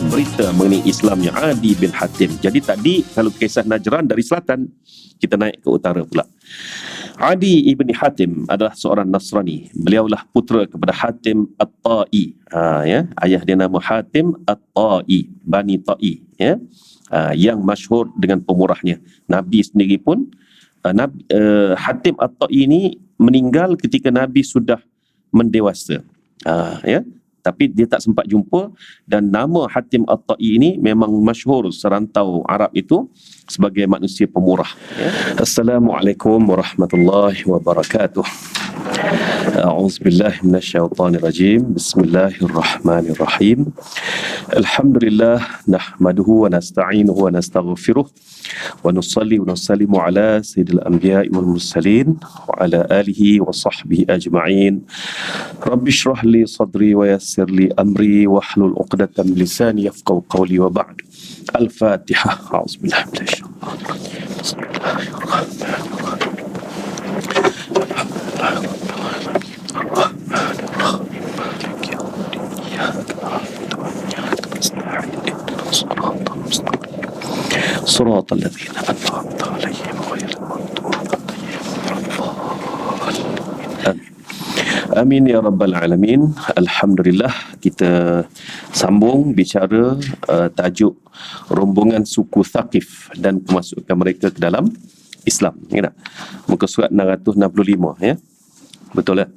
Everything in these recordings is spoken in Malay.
berita mengenai Islamnya Adi bin Hatim. Jadi tadi kalau kisah Najran dari selatan, kita naik ke utara pula. Adi ibn Hatim adalah seorang Nasrani. Beliaulah putera kepada Hatim At-Ta'i. Ayah dia nama Hatim At-Ta'i, Bani Ta'i, yang masyhur dengan pemurahnya. Nabi sendiri pun Hatim At-Ta'i ini meninggal ketika Nabi sudah mendewasa. Tapi dia tak sempat jumpa, dan nama Hatim At-Ta'i ini memang masyhur serantau Arab itu sebagai manusia pemurah. Assalamualaikum warahmatullahi wabarakatuh. A'udzubillahi minasyaitonirrajim. Bismillahirrahmanirrahim. Alhamdulillah nahmaduhu wa nasta'inuhu wa nastaghfiruh wa nusalli wa nusallimu ala sayyidil anbiya'i wal mursalin wa ala alihi wa sahbihi ajma'in. Rabbi shrah li sadri wa yassir li amri wa hlul 'uqdatam min lisani yafqahu qawli wa ba'd. Al-Fatihah. A'udzubillahi minasyaitonir rajim. Bismillahirrahmanirrahim. صراط الذين أنعمت عليهم غير المغضوب عليهم. Amin ya rabbal alamin. Alhamdulillah, kita sambung bicara tajuk rombongan suku Thaqif dan kemasukan mereka ke dalam Islam. Ingat tak? Muka surat 665, ya. Betul tak?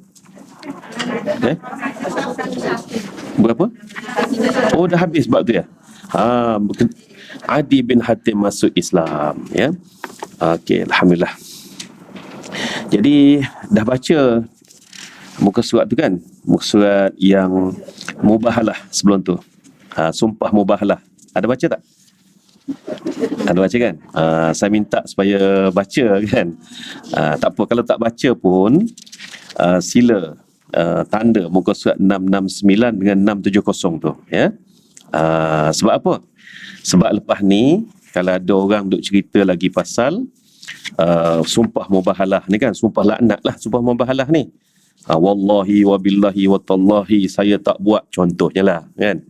Berapa? Oh, dah habis bab tu ya? Adi bin Hatim masuk Islam, ya. Okey, alhamdulillah. Jadi dah baca muka surat tu kan? Muka surat yang mubahalah sebelum tu. Sumpah mubahalah. Ada baca tak? Ada baca kan? Saya minta supaya baca kan? Tak apa, kalau tak baca pun sila tanda muka surat 669 dengan 670 tu, ya. Sebab apa? Sebab lepas ni kalau ada orang duk cerita lagi pasal sumpah mubahalah ni kan, sumpah laknat lah sumpah mubahalah ni. Wallahi wa billahi wa tallahi saya tak buat, contohnya lah kan.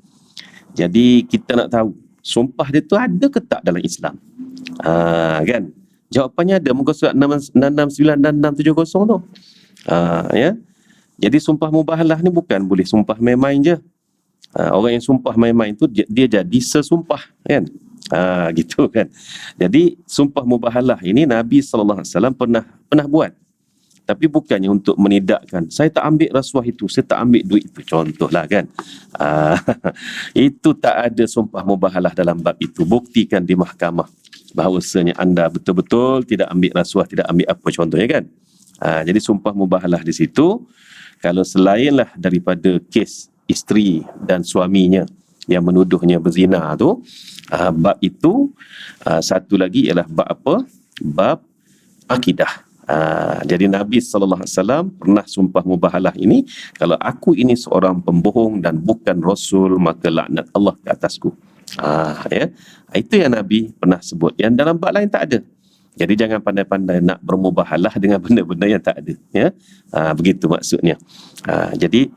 Jadi kita nak tahu sumpah dia tu ada ke tak dalam Islam, kan? Jawapannya ada, muka surat 669 dan 670 tu, ya. Jadi sumpah mubahalah ni bukan boleh sumpah main-main je. Orang yang sumpah main-main tu dia jadi sesumpah, kan? Gitu kan. Jadi sumpah mubahalah ini Nabi SAW pernah buat. Tapi bukannya untuk menidakkan, saya tak ambil rasuah itu, saya tak ambil duit itu, contohlah kan. Itu tak ada sumpah mubahalah dalam bab itu. Buktikan di mahkamah bahawasanya anda betul-betul tidak ambil rasuah, tidak ambil apa, contohnya kan. Jadi sumpah mubahalah di situ, kalau selainlah daripada kes isteri dan suaminya yang menuduhnya berzina tu, bab itu satu lagi ialah bab apa? Bab akidah. Jadi Nabi SAW pernah sumpah mubahalah ini, kalau aku ini seorang pembohong dan bukan Rasul, maka laknat Allah ke atasku. Ya. Itu yang Nabi pernah sebut. Yang dalam bab lain tak ada. Jadi jangan pandai-pandai nak bermubahalah dengan benda-benda yang tak ada, ya. Begitu maksudnya. Jadi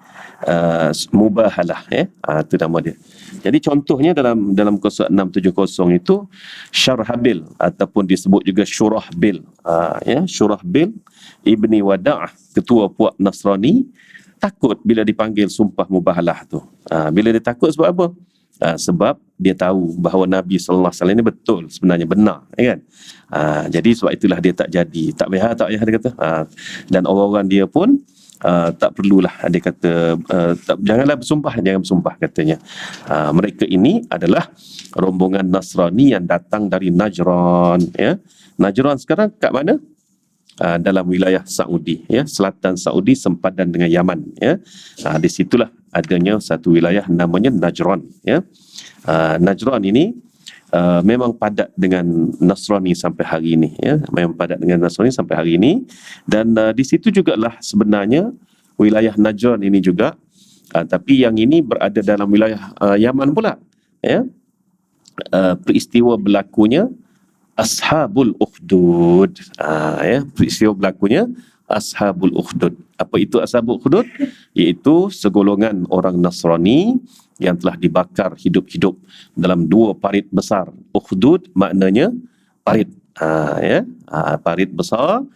mubahalah, ya. Itu nama dia. Jadi contohnya dalam qasad 670 itu Syarhabil ataupun disebut juga Syurahbil, ya, Syurahbil ibni Wada'ah, ketua puak Nasrani, takut bila dipanggil sumpah mubahalah tu. Bila dia takut sebab apa? Sebab dia tahu bahawa Nabi SAW ini betul, sebenarnya benar, ya kan? Jadi sebab itulah dia tak jadi, tak payah dia kata. Dan orang-orang dia pun tak perlulah, dia kata jangan bersumpah katanya. Mereka ini adalah rombongan Nasrani yang datang dari Najran, ya. Najran sekarang kat mana? Dalam wilayah Saudi, ya, selatan Saudi sempadan dengan Yaman, ya. Di situlah adanya satu wilayah namanya Najran, ya. Najran ini memang padat dengan Nasrani sampai hari ini, ya. Memang padat dengan Nasrani sampai hari ini, dan di situ jugalah sebenarnya wilayah Najran ini juga, tapi yang ini berada dalam wilayah Yaman pula, ya. Peristiwa berlakunya Ashabul Ukhdud, ya, peristiwa berlakunya Ashabul Ukhdud. Apa itu Ashabul Ukhdud? Iaitu segolongan orang Nasrani yang telah dibakar hidup-hidup dalam 2 parit besar. Ukhdud maknanya parit, parit besar,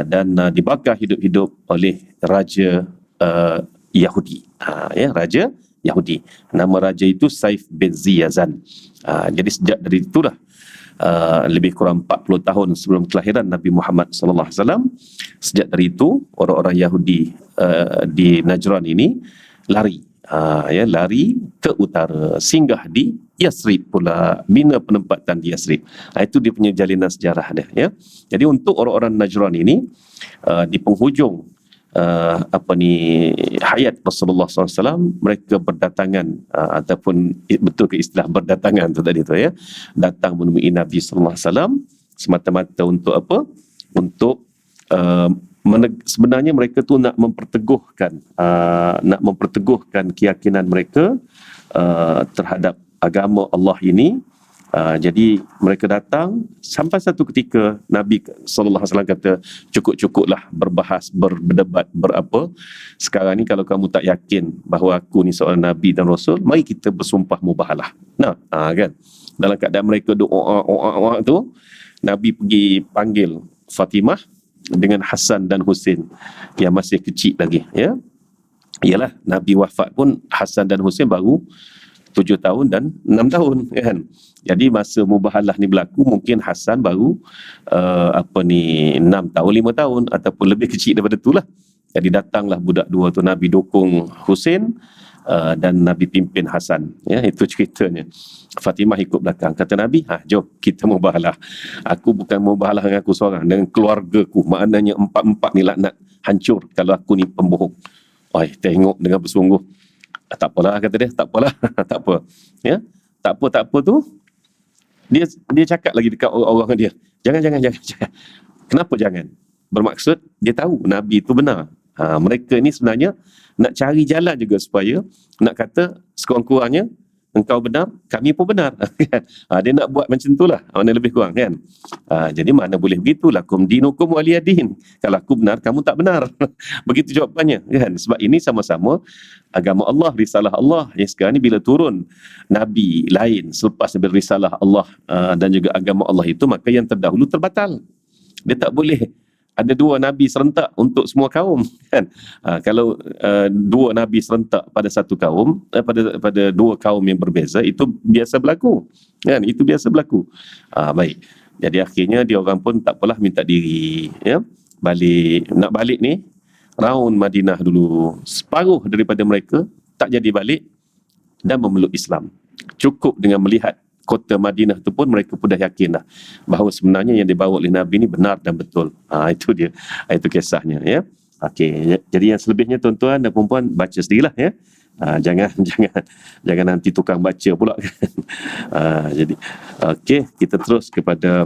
dan dibakar hidup-hidup oleh raja Yahudi. Raja Yahudi. Nama raja itu Saif bin Ziyazan. Jadi sejak dari itulah, lebih kurang 40 tahun sebelum kelahiran Nabi Muhammad sallallahu alaihi wasallam, sejak dari itu orang-orang Yahudi di Najran ini lari, lari ke utara, singgah di Yasrib pula, bina penempatan di Yasrib. Itu dia punya jalinan sejarah dia, ya. Jadi untuk orang-orang Najran ini, di penghujung hayat Rasulullah SAW, mereka berdatangan, ataupun betul ke istilah berdatangan tu tadi tu, ya, datang menemui Nabi SAW semata-mata untuk apa? Untuk sebenarnya mereka tu nak memperteguhkan keyakinan mereka terhadap agama Allah ini. Jadi mereka datang sampai satu ketika Nabi sallallahu alaihi wasallam kata, cukup-cukuplah berbahas, berdebat, berapa. Sekarang ni kalau kamu tak yakin bahawa aku ni seorang nabi dan rasul, mari kita bersumpah mubahalah. Kan. Dalam keadaan mereka doa tu, Nabi pergi panggil Fatimah dengan Hasan dan Husin yang masih kecil lagi, ya. Ialah Nabi wafat pun Hasan dan Husin baru 7 tahun dan 6 tahun, kan. Jadi masa mubahalah ni berlaku, mungkin Hasan baru 6 tahun, 5 tahun ataupun lebih kecil daripada itulah. Jadi datanglah budak dua tu, Nabi dukung Husin dan Nabi pimpin Hasan, ya. Itu ceritanya. Fatimah ikut belakang. Kata Nabi, jom kita mubahalah. Aku bukan mubahalah dengan aku seorang, dengan keluargaku. Maknanya empat-empat ni laknat hancur kalau aku ni pembohong. Tengok dengan bersungguh. Tak apalah, kata dia, tak apalah. Tak apa, ya. Tak apa tu, dia cakap lagi dekat orang-orang dia, jangan. Kenapa jangan? Bermaksud dia tahu Nabi itu benar. Mereka ni sebenarnya nak cari jalan juga supaya nak kata sekurang-kurangnya engkau benar, kami pun benar. Dia nak buat macam itulah, mana lebih kurang, kan. Jadi mana boleh begitu, lakum dinukum waliyadin. Kalau aku benar, kamu tak benar. Begitu jawapannya, kan. Sebab ini sama-sama agama Allah, risalah Allah. Yang sekarang ni bila turun Nabi lain selepas risalah Allah dan juga agama Allah itu, maka yang terdahulu terbatal. Dia tak boleh ada 2 Nabi serentak untuk semua kaum, kan. Kalau 2 Nabi serentak pada satu kaum, pada 2 kaum yang berbeza, itu biasa berlaku, kan. Itu biasa berlaku. Baik. Jadi akhirnya dia orang pun tak apalah, minta diri, ya, nak balik ni raun Madinah dulu. Separuh daripada mereka tak jadi balik dan memeluk Islam. Cukup dengan melihat kota Madinah tu pun mereka pun dah yakin dah bahawa sebenarnya yang dibawa oleh Nabi ni benar dan betul. Itu dia. Itu kisahnya, ya. Okey, jadi yang selebihnya tuan-tuan dan puan-puan baca sendirilah, ya. Jangan nanti tukang baca pula, kan. Jadi okey, kita terus kepada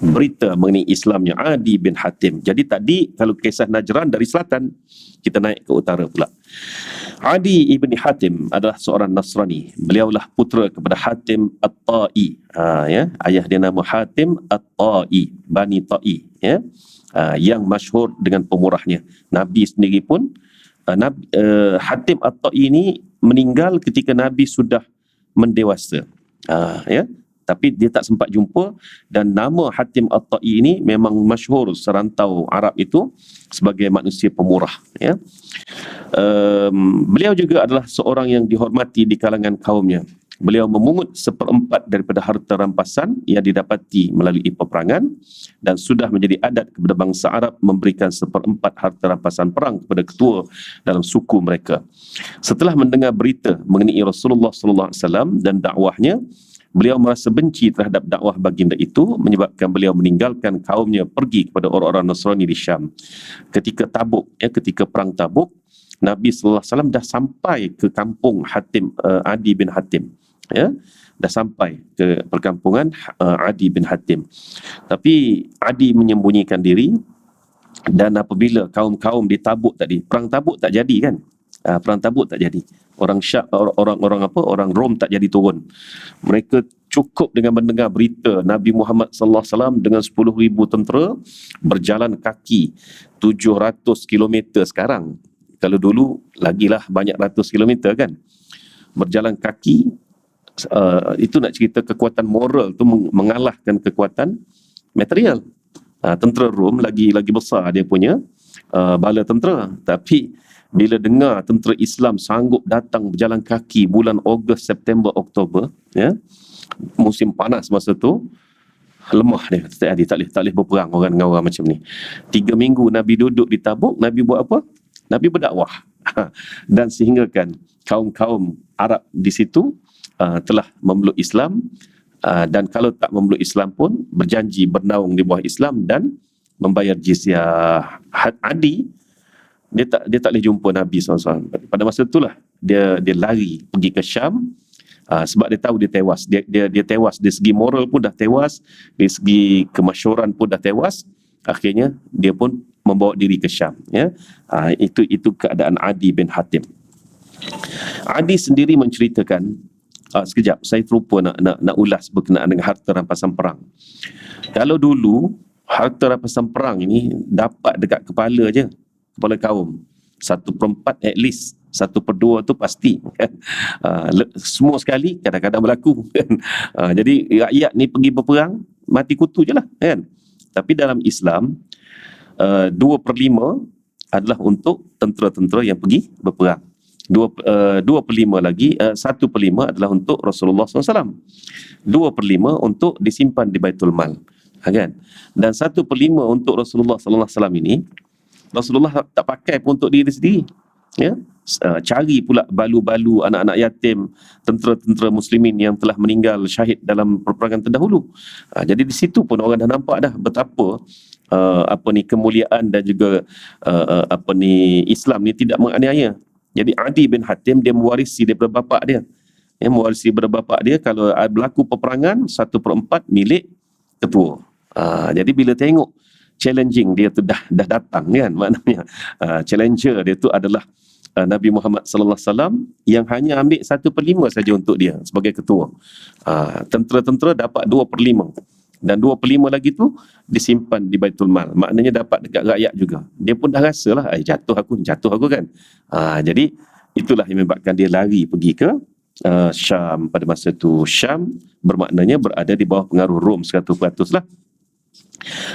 berita mengenai Islamnya Adi bin Hatim. Jadi tadi kalau kisah Najran dari selatan, kita naik ke utara pula. Adi ibn Hatim adalah seorang Nasrani. Beliaulah putera kepada Hatim At-Ta'i. Ayah dia nama Hatim At-Ta'i, Bani Ta'i, ya. Yang masyhur dengan pemurahnya. Nabi sendiri pun Hatim At-Ta'i ini meninggal ketika Nabi sudah mendewasa. Ya. Tapi dia tak sempat jumpa, dan nama Hatim At-Ta'i ini memang masyhur serantau Arab itu sebagai manusia pemurah, ya. Beliau juga adalah seorang yang dihormati di kalangan kaumnya. Beliau memungut 1/4 daripada harta rampasan yang didapati melalui peperangan, dan sudah menjadi adat kepada bangsa Arab memberikan 1/4 harta rampasan perang kepada ketua dalam suku mereka. Setelah mendengar berita mengenai Rasulullah SAW dan dakwahnya, beliau merasa benci terhadap dakwah baginda itu, menyebabkan beliau meninggalkan kaumnya pergi kepada orang-orang Nasrani di Syam. Ketika perang Tabuk, Nabi sallallahu alaihi wasallam dah sampai ke kampung Adi bin Hatim, ya. Dah sampai ke perkampungan Adi bin Hatim. Tapi Adi menyembunyikan diri, dan apabila kaum-kaum di Tabuk tadi, perang Tabuk tak jadi, kan. Perang Tabuk tak jadi. Orang Rom tak jadi turun. Mereka cukup dengan mendengar berita Nabi Muhammad sallallahu alaihi wasallam dengan 10,000 tentera berjalan kaki 700 kilometer sekarang. Kalau dulu lagilah banyak ratus kilometer kan. Berjalan kaki, itu nak cerita kekuatan moral tu mengalahkan kekuatan material. Tentera Rom lagi besar dia punya bala tentera, tapi bila dengar tentera Islam sanggup datang berjalan kaki bulan Ogos, September, Oktober, ya, musim panas masa tu, lemah dia, tak boleh berperang orang dengan orang macam ni. 3 minggu Nabi duduk di Tabuk, Nabi buat apa? Nabi berdakwah. Dan sehinggakan kaum-kaum Arab di situ telah memeluk Islam, dan kalau tak memeluk Islam pun berjanji bernaung di bawah Islam dan membayar jizyah. Adi dia tak boleh jumpa Nabi SAW. Pada masa itulah dia lari pergi ke Syam, sebab dia tahu dia tewas. Dia tewas dari segi moral pun dah tewas, dari segi kemasyhuran pun dah tewas. Akhirnya dia pun membawa diri ke Syam, ya. Itu keadaan Adi bin Hatim. Adi sendiri menceritakan, sekejap saya terlupa nak ulas berkenaan dengan harta rampasan perang. Kalau dulu harta rampasan perang ini dapat dekat kepala je, kepala kaum, 1/4 at least, 1/2 tu pasti kan. Semua sekali kadang-kadang berlaku kan. Jadi rakyat ni pergi berperang, mati kutu je lah kan. Tapi dalam Islam 2/5 adalah untuk tentera-tentera yang pergi berperang. 2/5 lagi, 1/5 adalah untuk Rasulullah SAW. 2/5 untuk disimpan di Baitul Mal, kan? Dan 1/5 untuk Rasulullah SAW ini, Rasulullah tak pakai pun untuk diri sendiri, ya. Cari pula balu-balu anak-anak yatim, tentera-tentera muslimin yang telah meninggal syahid dalam peperangan terdahulu. Jadi di situ pun orang dah nampak dah betapa kemuliaan dan juga Islam ni tidak menganiaya. Jadi Adi bin Hatim dia mewarisi daripada bapa dia. Mewarisi daripada bapa dia, kalau berlaku peperangan 1/4 milik ketua. Jadi bila tengok challenging dia tu dah datang kan, maknanya challenger dia tu adalah Nabi Muhammad sallallahu alaihi wasallam yang hanya ambil 1/5 saja untuk dia sebagai ketua. Tentera-tentera dapat 2/5 dan 2/5 lagi tu disimpan di Baitul Mal. Maknanya dapat dekat rakyat juga. Dia pun dah rasalah jatuh aku kan. Jadi itulah yang menyebabkan dia lari pergi ke Syam pada masa tu. Syam bermaknanya berada di bawah pengaruh Rom 100% lah.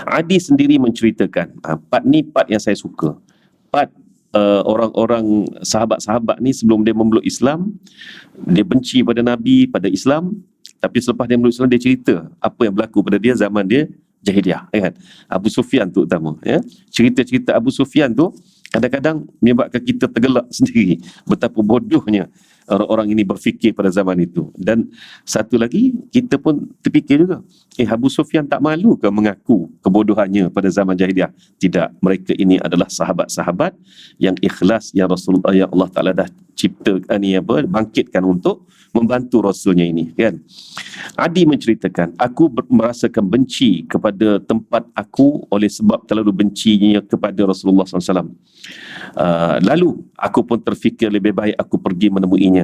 Adi sendiri menceritakan, part yang saya suka. Orang-orang sahabat-sahabat ni sebelum dia memeluk Islam, dia benci pada Nabi, pada Islam, tapi selepas dia memeluk Islam dia cerita apa yang berlaku pada dia zaman dia jahiliah, kan? Abu Sufyan tu utama, ya. Cerita-cerita Abu Sufyan tu kadang-kadang menyebabkan kita tergelak sendiri betapa bodohnya orang-orang ini berfikir pada zaman itu. Dan satu lagi, kita pun terfikir juga, Abu Sufyan tak malu ke mengaku kebodohannya pada zaman jahiliah? Tidak, mereka ini adalah sahabat-sahabat yang ikhlas, yang Rasulullah, yang Allah Ta'ala dah ciptakan, bangkitkan untuk membantu Rasulnya ini, kan? Adi menceritakan, aku merasakan benci kepada tempat aku oleh sebab terlalu bencinya kepada Rasulullah SAW. Lalu aku pun terfikir lebih baik aku pergi menemuinya.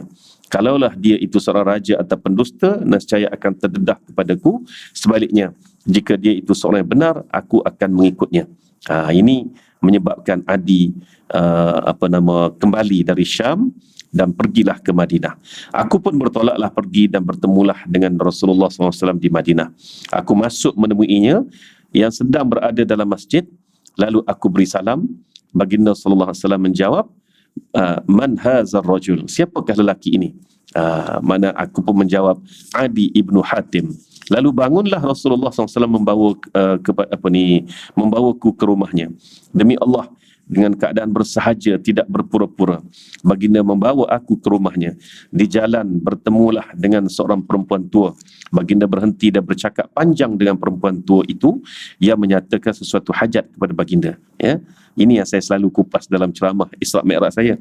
Kalaulah dia itu seorang raja atau pendusta, nescaya akan terdedah kepadaku. Sebaliknya, jika dia itu seorang yang benar, aku akan mengikutnya. Ini menyebabkan Adi kembali dari Syam dan pergilah ke Madinah. Aku pun bertolaklah pergi dan bertemulah dengan Rasulullah SAW di Madinah. Aku masuk menemuinya yang sedang berada dalam masjid. Lalu aku beri salam. Baginda sallallahu alaihi wasallam menjawab, man hazar rajul? Siapakah lelaki ini? Mana aku pun menjawab, Adi ibnu Hatim. Lalu bangunlah Rasulullah SAW membawaku ke rumahnya. Demi Allah, dengan keadaan bersahaja, tidak berpura-pura, baginda membawa aku ke rumahnya. Di jalan bertemulah dengan seorang perempuan tua. Baginda berhenti dan bercakap panjang dengan perempuan tua itu yang menyatakan sesuatu hajat kepada baginda, ya. Ini yang saya selalu kupas dalam ceramah Isra' Mi'raj saya.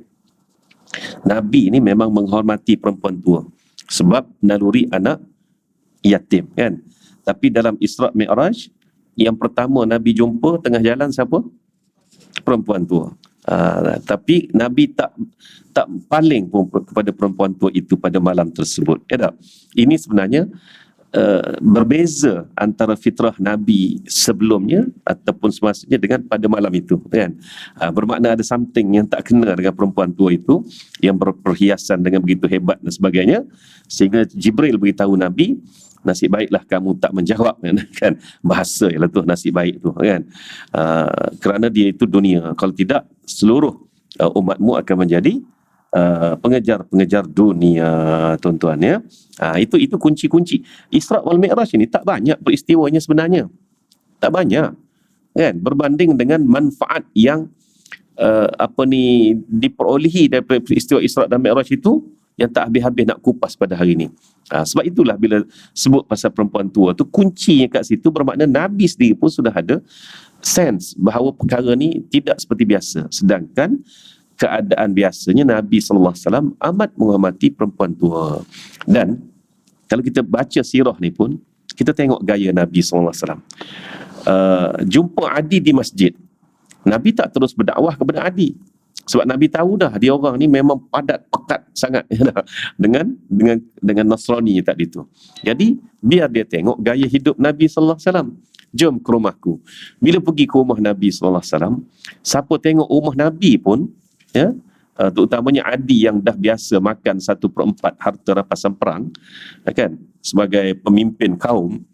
Nabi ini memang menghormati perempuan tua sebab naluri anak yatim, kan. Tapi dalam Isra' Mi'raj, yang pertama Nabi jumpa tengah jalan siapa? Perempuan tua. Tapi Nabi tak paling pun kepada perempuan tua itu pada malam tersebut, ya tak? Ini sebenarnya berbeza antara fitrah Nabi sebelumnya ataupun semasanya dengan pada malam itu, kan. Bermakna ada something yang tak kena dengan perempuan tua itu, yang berperhiasan dengan begitu hebat dan sebagainya, sehingga Jibril beritahu Nabi, nasib baiklah kamu tak menjawab, kan. Bahasa ialah tu nasib baik tu, kan. Kerana dia itu dunia, kalau tidak seluruh umatmu akan menjadi pengejar-pengejar dunia, tuan-tuan, ya. Itu kunci-kunci Isra wal Mi'raj ini. Tak banyak peristiwanya sebenarnya, tak banyak, kan, berbanding dengan manfaat yang diperolehi daripada peristiwa Isra dan Mi'raj itu, yang tak habis-habis nak kupas pada hari ini. Sebab itulah bila sebut pasal perempuan tua tu, kuncinya kat situ bermakna Nabi sendiri pun sudah ada sense bahawa perkara ni tidak seperti biasa. Sedangkan keadaan biasanya Nabi SAW amat menghormati perempuan tua. Dan kalau kita baca sirah ni pun, kita tengok gaya Nabi SAW. Jumpa Adi di masjid, Nabi tak terus berdakwah kepada Adi, sebab Nabi tahu dah dia orang ni memang padat pekat sangat dengan Nasrani tadi tu. Jadi biar dia tengok gaya hidup Nabi SAW. Jom ke rumahku. Bila pergi ke rumah Nabi SAW, siapa tengok rumah Nabi pun, ya, terutamanya Adi yang dah biasa makan 1/4 harta rampasan perang, kan, sebagai pemimpin kaum,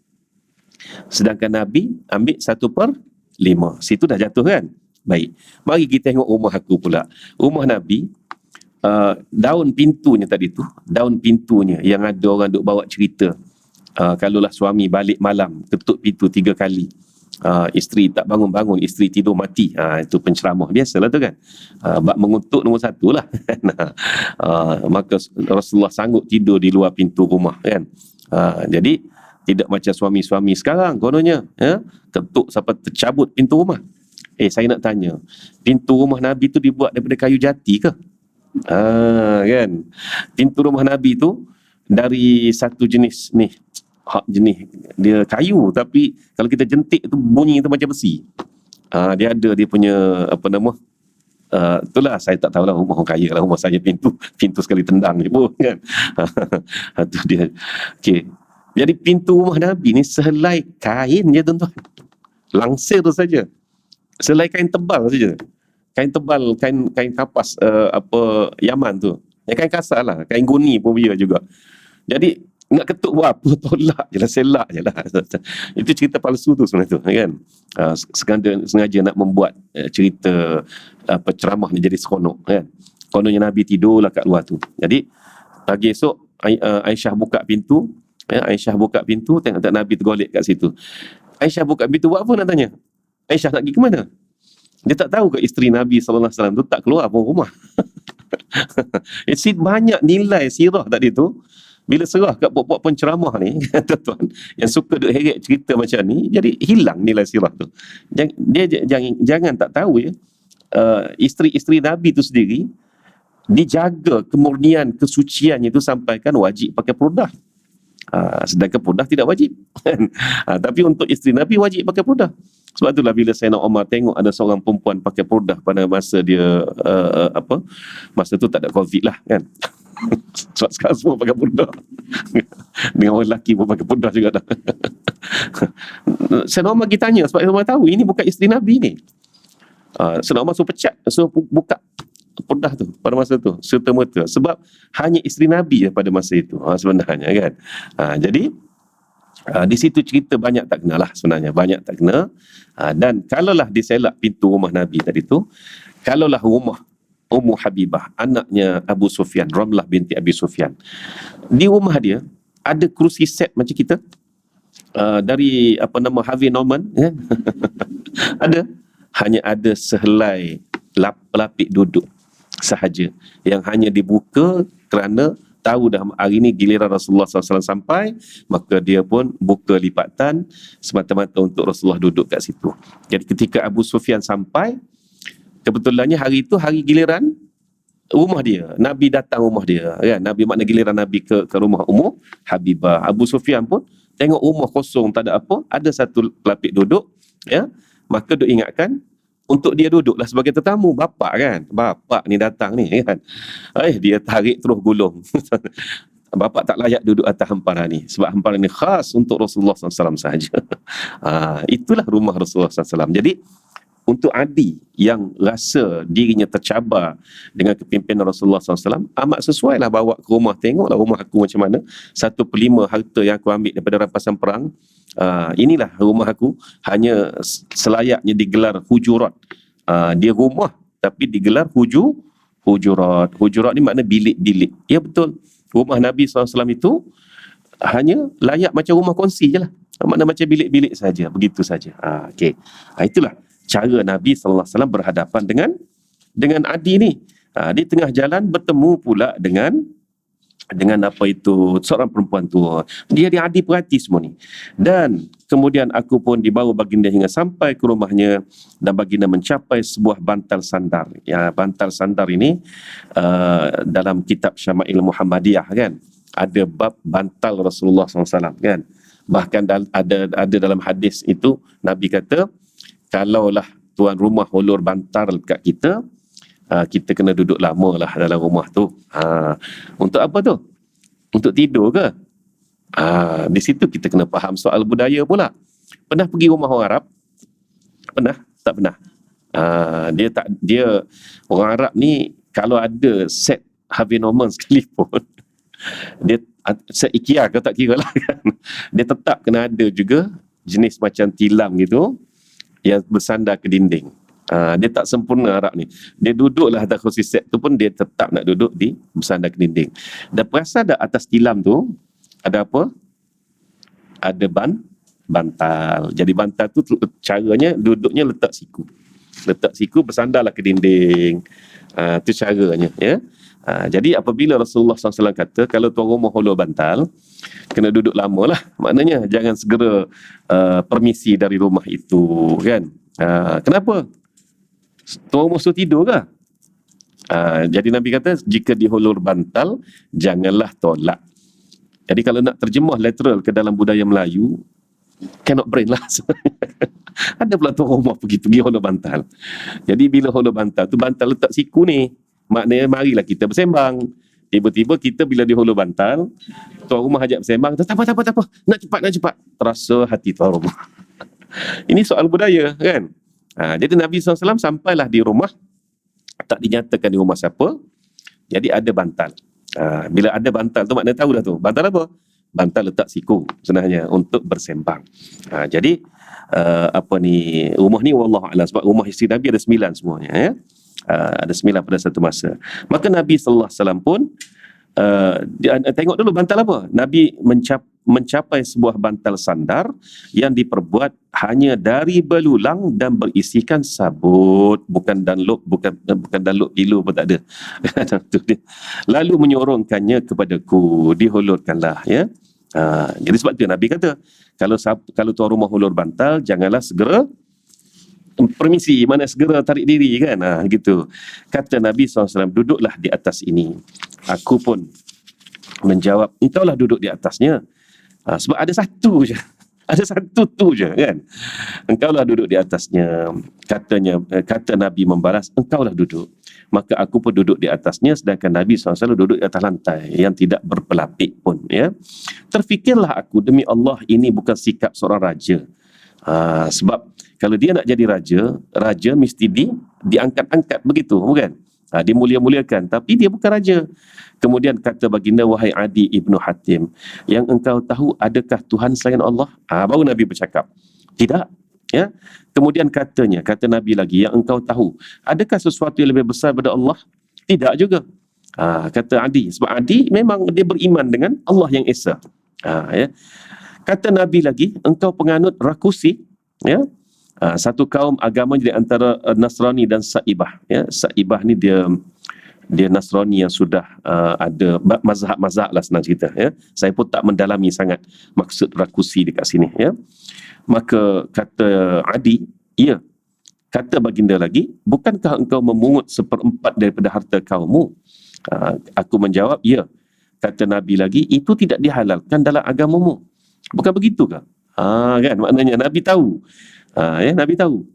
sedangkan Nabi ambil 1/5. Situ dah jatuh, kan. Baik, mari kita tengok rumah aku pula. Rumah Nabi, daun pintunya tadi tu, daun pintunya yang ada orang duk bawa cerita, kalaulah suami balik malam ketuk pintu 3 kali, isteri tak bangun-bangun, isteri tidur mati, itu penceramah biasalah tu, kan. Bab mengutuk nombor 1 lah. Maka Rasulullah sanggup tidur di luar pintu rumah, kan. Jadi tidak macam suami-suami sekarang kononnya, ya, ketuk sampai tercabut pintu rumah. Saya nak tanya, pintu rumah Nabi tu dibuat daripada kayu jati ke? Kan, pintu rumah Nabi tu dari satu jenis ni, jenis dia kayu, tapi kalau kita jentik tu bunyi tu macam besi. Dia ada dia punya itulah, saya tak tahulah, rumah orang kaya lah, rumah saya pintu sekali tendang je pun, kan. Itu dia. Okey, jadi pintu rumah Nabi ni sehelai kain je, tuan-tuan, langsir saja, selai kain tebal saja, kain tebal, kain kapas Yaman tu, kain kasar lah, kain guni pun dia juga. Jadi nak ketuk buat apa, tolak je lah, selak je lah. Itu cerita palsu tu sebenarnya tu, kan. Sengaja nak membuat cerita ceramah ni jadi seronok, kan. Kononnya Nabi tidur lah kat luar tu. Jadi pagi esok Aisyah buka pintu, Aisyah buka pintu, tengok tak Nabi tergolek kat situ. Aisyah buka pintu buat apa, nak tanya. Aisyah nak pergi ke mana? Dia tak tahu ke isteri Nabi SAW tu tak keluar pun rumah. Banyak nilai sirah tadi tu. Bila serah kat puak-puak penceramah ni, tuan-tuan, yang suka duk heret cerita macam ni, jadi hilang nilai sirah tu. Dia jangan tak tahu, ya, isteri-isteri Nabi tu sendiri dijaga kemurnian, kesuciannya itu sampaikan wajib pakai purdah. Sedangkan purdah tidak wajib. Tapi untuk isteri Nabi wajib pakai purdah. Sebab itulah bila Sayyidina Umar tengok ada seorang perempuan pakai purdah pada masa dia masa tu tak ada COVID lah, kan. Sebab sekarang semua pakai purdah. Dengan orang lelaki pun pakai purdah juga dah. Sayyidina Umar pergi tanya, sebab Sayyidina Umar tahu ini bukan isteri Nabi ni. Sayyidina Umar suruh pecat, suruh buka purdah tu pada masa tu serta-merta, sebab hanya isteri Nabi je pada masa itu, sebenarnya, kan. Jadi di situ cerita banyak tak kena lah sebenarnya, banyak tak kena. Dan kalaulah diselak pintu rumah Nabi tadi tu, kalaulah rumah Ummu Habibah, anaknya Abu Sufyan, Ramlah binti Abi Sufyan, di rumah dia ada kerusi set macam kita, dari Harvey Norman, kan. Hanya ada sehelai pelapik duduk sahaja, yang hanya dibuka kerana tahu dah hari ni giliran Rasulullah SAW sampai, maka dia pun buka lipatan semata-mata untuk Rasulullah duduk kat situ. Jadi ketika Abu Sufyan sampai, kebetulannya hari itu hari giliran rumah dia, Nabi datang rumah dia, kan. Nabi makna giliran Nabi ke rumah Ummu Habibah. Abu Sufyan pun tengok rumah kosong, tak ada apa, ada satu pelapik duduk, ya, maka duk ingatkan untuk dia duduklah sebagai tetamu. Bapak, kan, bapak ni datang ni, kan. Dia tarik terus gulung. Bapak tak layak duduk atas hamparan ni, sebab hamparan ni khas untuk Rasulullah SAW sahaja. Itulah rumah Rasulullah SAW. Jadi untuk Adi yang rasa dirinya tercabar dengan kepimpinan Rasulullah SAW, amat sesuai lah bawa ke rumah, tengoklah rumah aku macam mana, 1/5 harta yang aku ambil daripada rampasan perang, inilah rumah aku, hanya selayaknya digelar hujurat. Dia rumah tapi digelar hujurat. Hujurat ni makna bilik-bilik. Ya betul, rumah Nabi SAW itu hanya layak macam rumah kongsi je lah, makna macam bilik-bilik saja, begitu saja. Okay. Itulah cara Nabi SAW berhadapan dengan Adi ni. Di tengah jalan bertemu pula dengan apa itu, seorang perempuan tu. Dia Adi perhati semua ni. Dan kemudian aku pun dibawa baginda hingga sampai ke rumahnya, dan baginda mencapai sebuah bantal sandar. Ya, bantal sandar ini dalam kitab Syama'il Muhammadiyah kan, ada bab bantal Rasulullah SAW kan. Bahkan ada dalam hadis itu Nabi kata, kalaulah tuan rumah hulur bantal kat kita, kita kena duduk lama lah dalam rumah tu. Untuk apa tu? Untuk tidur ke? Di situ kita kena faham soal budaya pula. Pernah pergi rumah orang Arab? Pernah? Tak pernah? Dia orang Arab ni kalau ada set Harvey Norman sekalipun, dia set IKEA, kau tak kira lah kan. Dia tetap kena ada juga jenis macam tilam gitu yang bersandar ke dinding. Dia tak sempurna Arab ni. Dia duduklah atas kursi set tu pun dia tetap nak duduk di bersandar ke dinding. Dan perasan tak atas tilam tu ada apa? Ada bantal. Jadi bantal tu caranya duduknya letak siku. Letak siku, bersandarlah ke dinding. Itu caranya ya. Jadi apabila Rasulullah SAW kata kalau tuan rumah hulur bantal, kena duduk lama lah, maknanya jangan segera permisi dari rumah itu kan. Kenapa? Tuan rumah suruh tidur ke? Jadi Nabi kata jika dihulur bantal, janganlah tolak. Jadi kalau nak terjemah literal ke dalam budaya Melayu, cannot brain lah. Ada pula tuan rumah pergi hulur bantal. Jadi bila hulur bantal tu, bantal letak siku ni, maknanya marilah kita bersembang. Tiba-tiba kita bila dihulur bantal, tuan rumah ajak bersembang, tak apa, nak cepat. Terasa hati tuan rumah. Ini soal budaya kan. Jadi Nabi SAW sampailah di rumah, tak dinyatakan di rumah siapa. Jadi ada bantal. Bila ada bantal tu maknanya tahu dah tu. Bantal apa? Bantal letak siku sebenarnya untuk bersembang. Jadi rumah ni wallahualam, sebab rumah isteri Nabi ada 9 semuanya ya. Ada 9 pada satu masa. Maka Nabi SAW pun tengok dulu bantal apa. Nabi mencapai sebuah bantal sandar yang diperbuat hanya dari belulang dan berisikan sabut, bukan danlop, bukan danlop ilu pun tak ada. Lalu menyorongkannya kepadaku, dihulurkanlah ya. Jadi sebab tu Nabi kata kalau tuan rumah hulur bantal, janganlah segera permisi, mana segera tarik diri kan. Gitu. Kata Nabi SAW, duduklah di atas ini. Aku pun menjawab, engkaulah duduk di atasnya. Sebab ada satu je. Ada satu tu je kan. Engkaulah duduk di atasnya. Kata Nabi membalas, engkaulah duduk. Maka aku pun duduk di atasnya, sedangkan Nabi SAW duduk di atas lantai yang tidak berpelapik pun ya. Terfikirlah aku, demi Allah ini bukan sikap seorang raja. Sebab kalau dia nak jadi raja mesti diangkat-angkat begitu, bukan? Dimulia-muliakan, tapi dia bukan raja. Kemudian kata baginda, wahai Adi ibnu Hatim, yang engkau tahu adakah Tuhan selain Allah? Baru Nabi bercakap, tidak ya. Kemudian kata Nabi lagi, yang engkau tahu adakah sesuatu yang lebih besar daripada Allah? Tidak juga. Kata Adi, sebab Adi memang dia beriman dengan Allah yang Esa. Ya. Kata Nabi lagi, engkau penganut Rakusi ya. Satu kaum agama di antara Nasrani dan Sa'ibah ya. Sa'ibah ni dia Nasrani yang sudah ada mazhab-mazhab lah, senang cerita ya. Saya pun tak mendalami sangat maksud Rakusi dekat sini ya. Maka kata Adi, ya. Kata baginda lagi, bukankah engkau memungut 1/4 daripada harta kaummu? Aku menjawab, ya. Kata Nabi lagi, itu tidak dihalalkan dalam agamamu. Bukan begitu ke? Kan maknanya Nabi tahu. Ya, Nabi tahu.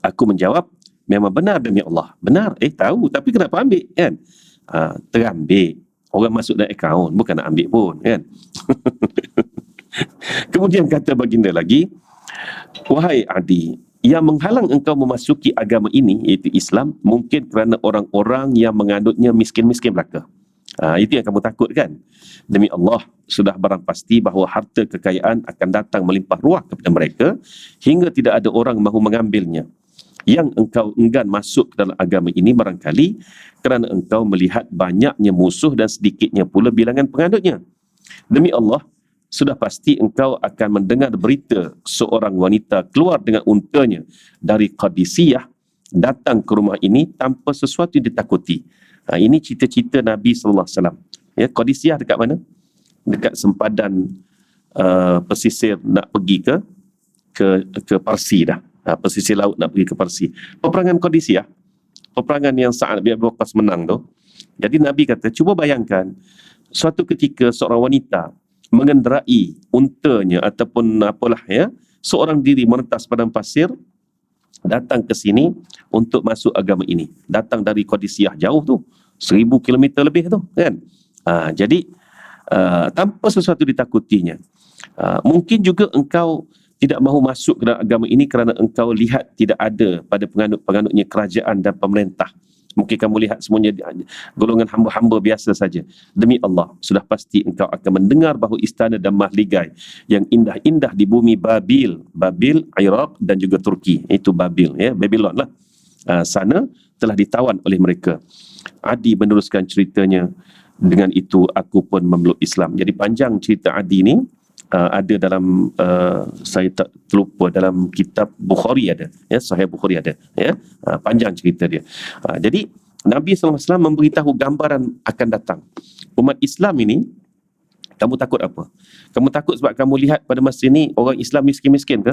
Aku menjawab, memang benar demi Allah. Benar, tahu, tapi kenapa ambil kan? Terambil. Orang masuk dalam akaun, bukan nak ambil pun, kan? Kemudian kata baginda lagi, wahai Adi, yang menghalang engkau memasuki agama ini, iaitu Islam, mungkin kerana orang-orang yang menganutnya miskin-miskin belaka. Itu yang kamu takutkan. Demi Allah, sudah barang pasti bahawa harta kekayaan akan datang melimpah ruah kepada mereka hingga tidak ada orang mahu mengambilnya. Yang engkau enggan masuk ke dalam agama ini barangkali kerana engkau melihat banyaknya musuh dan sedikitnya pula bilangan penganutnya. Demi Allah, sudah pasti engkau akan mendengar berita seorang wanita keluar dengan untanya dari Qadisiyah datang ke rumah ini tanpa sesuatu yang ditakuti. Ini cita-cita Nabi sallallahu alaihi wasallam. Ya, Qadisiyah dekat mana? Dekat sempadan pesisir nak pergi ke Parsi dah. Pesisir laut nak pergi ke Parsi. Peperangan Qadisiyah, peperangan yang Sa'ad bin Abi Waqqas menang tu. Jadi Nabi kata, cuba bayangkan suatu ketika seorang wanita mengenderai untanya ataupun apalah ya, seorang diri merentas padang pasir datang ke sini untuk masuk agama ini. Datang dari Qadisiyah jauh tu, 1000 kilometer lebih tu, kan? Jadi tanpa sesuatu ditakutinya. Mungkin juga engkau tidak mahu masuk ke dalam agama ini kerana engkau lihat tidak ada pada penganut-penganutnya kerajaan dan pemerintah. Mungkin kamu lihat semuanya golongan hamba-hamba biasa saja. Demi Allah, sudah pasti engkau akan mendengar bahawa istana dan mahligai yang indah-indah di bumi Babil, Iraq dan juga Turki, itu Babil, ya, Babylon lah. Sana telah ditawan oleh mereka. Adi meneruskan ceritanya, dengan itu aku pun memeluk Islam. Jadi panjang cerita Adi ni. Ada dalam saya tak terlupa, dalam kitab Bukhari ada, ya, Sahih Bukhari ada, ya. Panjang cerita dia. Jadi Nabi SAW memberitahu gambaran akan datang umat Islam ini. Kamu takut apa? Kamu takut sebab kamu lihat pada masa ini orang Islam miskin-miskin ke?